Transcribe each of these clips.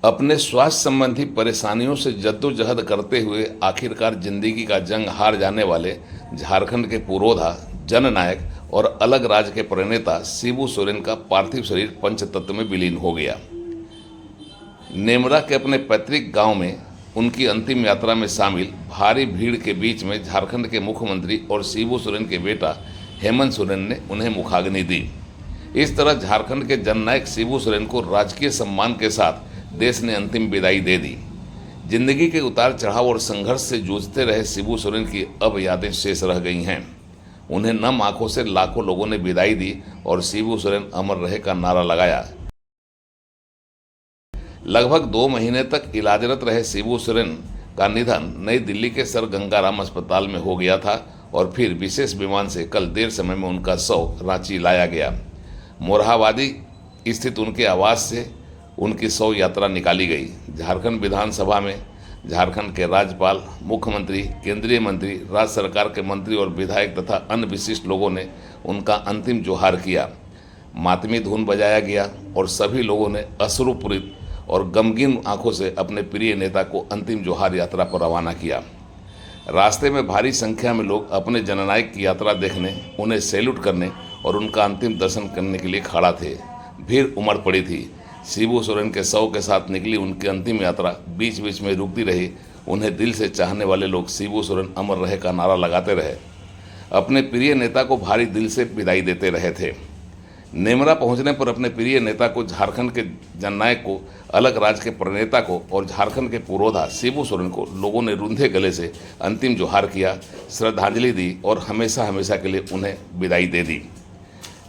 अपने स्वास्थ्य संबंधी परेशानियों से जद्दोजहद करते हुए आखिरकार जिंदगी का जंग हार जाने वाले झारखंड के पुरोधा, जननायक और अलग राज्य के प्रणेता शिबू सोरेन का पार्थिव शरीर पंचतत्व में विलीन हो गया। नेमरा के अपने पैतृक गांव में उनकी अंतिम यात्रा में शामिल भारी भीड़ के बीच में झारखंड के मुख्यमंत्री और शिबू सोरेन के बेटा हेमंत सोरेन ने उन्हें मुखाग्नि दी। इस तरह झारखंड के जननायक शिबू सोरेन को राजकीय सम्मान के साथ देश ने अंतिम विदाई दे दी। जिंदगी के उतार चढ़ाव और संघर्ष से जूझते रहे शिबू सोरेन की अब यादें शेष रह गई हैं। उन्हें नम आंखों से लाखों लोगों ने विदाई दी और शिबू सोरेन अमर रहे का नारा लगाया। लगभग 2 महीने तक इलाजरत रहे शिबू सोरेन का निधन नई दिल्ली के सर गंगाराम अस्पताल में हो गया था और फिर विशेष विमान से कल देर समय में उनका शव रांची लाया गया। मोरहाबादी स्थित उनके आवास से उनकी शव यात्रा निकाली गई। झारखंड विधानसभा में झारखंड के राज्यपाल, मुख्यमंत्री, केंद्रीय मंत्री, राज्य सरकार के मंत्री और विधायक तथा अन्य विशिष्ट लोगों ने उनका अंतिम जोहार किया। मातमी धुन बजाया गया और सभी लोगों ने अश्रुपूरित और गमगीन आंखों से अपने प्रिय नेता को अंतिम जोहार यात्रा पर रवाना किया। रास्ते में भारी संख्या में लोग अपने जननायक की यात्रा देखने, उन्हें सैल्यूट करने और उनका अंतिम दर्शन करने के लिए खड़ा थे। भीड़ उमड़ पड़ी थी। शिबू सोरेन के शव के साथ निकली उनकी अंतिम यात्रा बीच बीच में रुकती रही। उन्हें दिल से चाहने वाले लोग शिबू सोरेन अमर रहे का नारा लगाते रहे, अपने प्रिय नेता को भारी दिल से विदाई देते रहे थे। नेमरा पहुंचने पर अपने प्रिय नेता को, झारखंड के जननायक को, अलग राज्य के प्रणेता को और झारखंड के पुरोधा शिबू सोरेन को लोगों ने रूंधे गले से अंतिम जोहार किया, श्रद्धांजलि दी और हमेशा हमेशा के लिए उन्हें विदाई दे दी।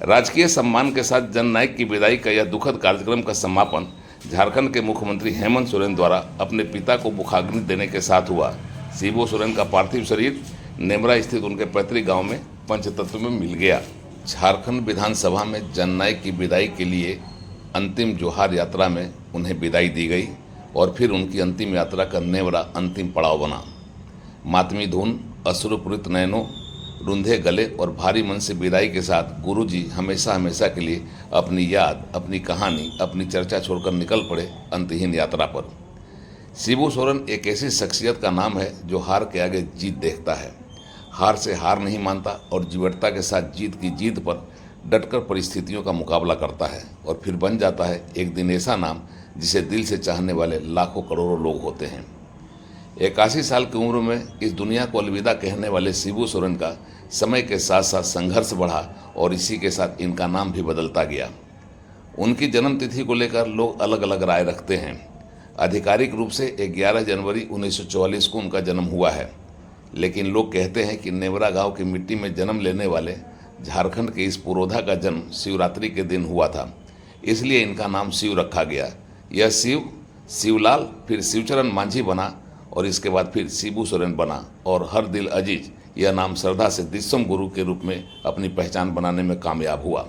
राजकीय सम्मान के साथ जननायक की विदाई का यह दुखद कार्यक्रम का समापन झारखंड के मुख्यमंत्री हेमंत सोरेन द्वारा अपने पिता को मुखाग्नि देने के साथ हुआ। शिबू सोरेन का पार्थिव शरीर नेमरा स्थित उनके पैतृक गांव में पंचतत्व में मिल गया। झारखंड विधानसभा में जननायक की विदाई के लिए अंतिम जोहार यात्रा में उन्हें विदाई दी गई और फिर उनकी अंतिम यात्रा का नेमरा अंतिम पड़ाव बना। मातमी धुन, अश्रुपूरित नयनों, रुंधे गले और भारी मन से विदाई के साथ गुरुजी हमेशा हमेशा के लिए अपनी याद, अपनी कहानी, अपनी चर्चा छोड़कर निकल पड़े अंतहीन यात्रा पर। शिबू सोरेन एक ऐसी शख्सियत का नाम है जो हार के आगे जीत देखता है, हार से हार नहीं मानता और जीवटता के साथ जीत की जीत पर डटकर परिस्थितियों का मुकाबला करता है और फिर बन जाता है एक दिन ऐसा नाम जिसे दिल से चाहने वाले लाखों करोड़ों लोग होते हैं। 81 साल की उम्र में इस दुनिया को अलविदा कहने वाले शिबू सोरेन का समय के साथ साथ संघर्ष बढ़ा और इसी के साथ इनका नाम भी बदलता गया। उनकी जन्मतिथि को लेकर लोग अलग अलग राय रखते हैं। आधिकारिक रूप से 11 जनवरी 1944 को उनका जन्म हुआ है, लेकिन लोग कहते हैं कि नेमरा गांव की मिट्टी में जन्म लेने वाले झारखंड के इस पुरोधा का जन्म शिवरात्रि के दिन हुआ था, इसलिए इनका नाम शिव रखा गया। यह शिव, शिवलाल, फिर शिवचरण मांझी बना और इसके बाद फिर शिबू सोरेन बना और हर दिल अजीज यह नाम श्रद्धा से दिसम गुरु के रूप में अपनी पहचान बनाने में कामयाब हुआ।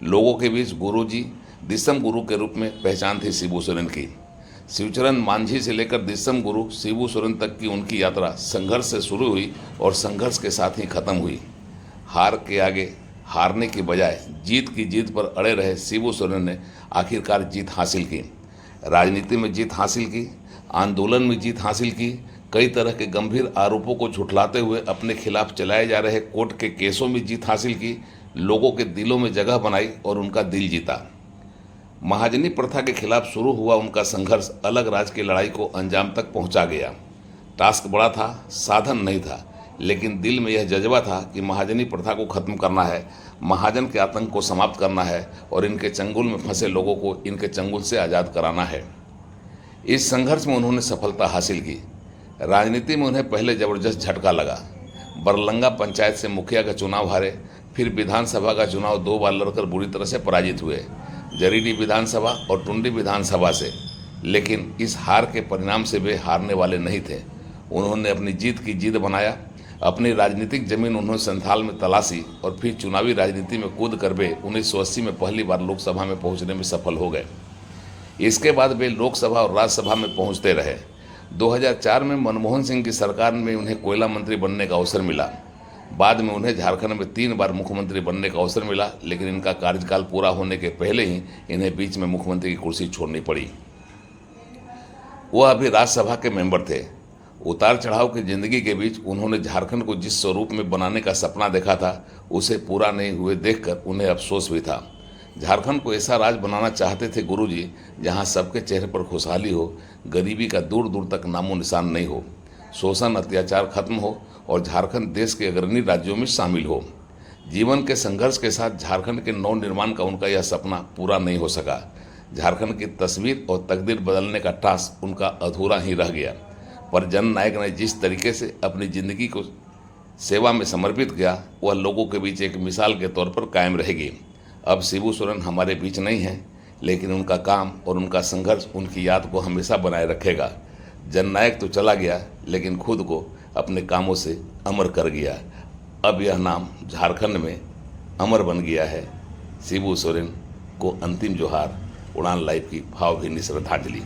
लोगों के बीच गुरु जी, दिसम गुरु के रूप में पहचान थी शिबू सोरेन की। शिवचरण मांझी से लेकर दिसम गुरु शिबू सोरेन तक की उनकी यात्रा संघर्ष से शुरू हुई और संघर्ष के साथ ही खत्म हुई। हार के आगे हारने की बजाय जीत की जीत पर अड़े रहे शिबू सोरेन ने आखिरकार जीत हासिल की। राजनीति में जीत हासिल की, आंदोलन में जीत हासिल की, कई तरह के गंभीर आरोपों को झुठलाते हुए अपने खिलाफ चलाए जा रहे कोर्ट के केसों में जीत हासिल की, लोगों के दिलों में जगह बनाई और उनका दिल जीता। महाजनी प्रथा के खिलाफ शुरू हुआ उनका संघर्ष अलग राज्य की लड़ाई को अंजाम तक पहुंचा गया। टास्क बड़ा था, साधन नहीं था, लेकिन दिल में यह जज्बा था कि महाजनी प्रथा को खत्म करना है, महाजन के आतंक को समाप्त करना है और इनके चंगुल में फंसे लोगों को इनके चंगुल से आज़ाद कराना है। इस संघर्ष में उन्होंने सफलता हासिल की। राजनीति में उन्हें पहले जबरदस्त झटका लगा। बरलंगा पंचायत से मुखिया का चुनाव हारे, फिर विधानसभा का चुनाव 2 बार लड़कर बुरी तरह से पराजित हुए, जरीडी विधानसभा और टुंडी विधानसभा से। लेकिन इस हार के परिणाम से वे हारने वाले नहीं थे। उन्होंने अपनी जीत की जीत बनाया। अपनी राजनीतिक जमीन उन्होंने संथाल में तलाशी और फिर चुनावी राजनीति में कूद कर वे 1980 में पहली बार लोकसभा में पहुंचने में सफल हो गए। इसके बाद वे लोकसभा और राज्यसभा में पहुंचते रहे। 2004 में मनमोहन सिंह की सरकार में उन्हें कोयला मंत्री बनने का अवसर मिला। बाद में उन्हें झारखंड में 3 बार मुख्यमंत्री बनने का अवसर मिला, लेकिन इनका कार्यकाल पूरा होने के पहले ही इन्हें बीच में मुख्यमंत्री की कुर्सी छोड़नी पड़ी। वह अभी राज्यसभा के मेंबर थे। उतार चढ़ाव की जिंदगी के बीच उन्होंने झारखंड को जिस स्वरूप में बनाने का सपना देखा था उसे पूरा नहीं हुए देखकर उन्हें अफसोस भी था। झारखंड को ऐसा राज्य बनाना चाहते थे गुरुजी जहां सबके चेहरे पर खुशहाली हो, गरीबी का दूर दूर तक नामो निशान नहीं हो, शोषण अत्याचार खत्म हो और झारखंड देश के अग्रणी राज्यों में शामिल हो। जीवन के संघर्ष के साथ झारखंड के नव निर्माण का उनका यह सपना पूरा नहीं हो सका। झारखंड की तस्वीर और तकदीर बदलने का टास्क उनका अधूरा ही रह गया। पर जननायक ने जिस तरीके से अपनी जिंदगी को सेवा में समर्पित किया वह लोगों के बीच एक मिसाल के तौर पर कायम रहेगी। अब शिबू सोरेन हमारे बीच नहीं है, लेकिन उनका काम और उनका संघर्ष उनकी याद को हमेशा बनाए रखेगा। जननायक तो चला गया, लेकिन खुद को अपने कामों से अमर कर गया। अब यह नाम झारखंड में अमर बन गया है। शिबू सोरेन को अंतिम जोहार। उड़ान लाइव की भावभीनी श्रद्धांजलि।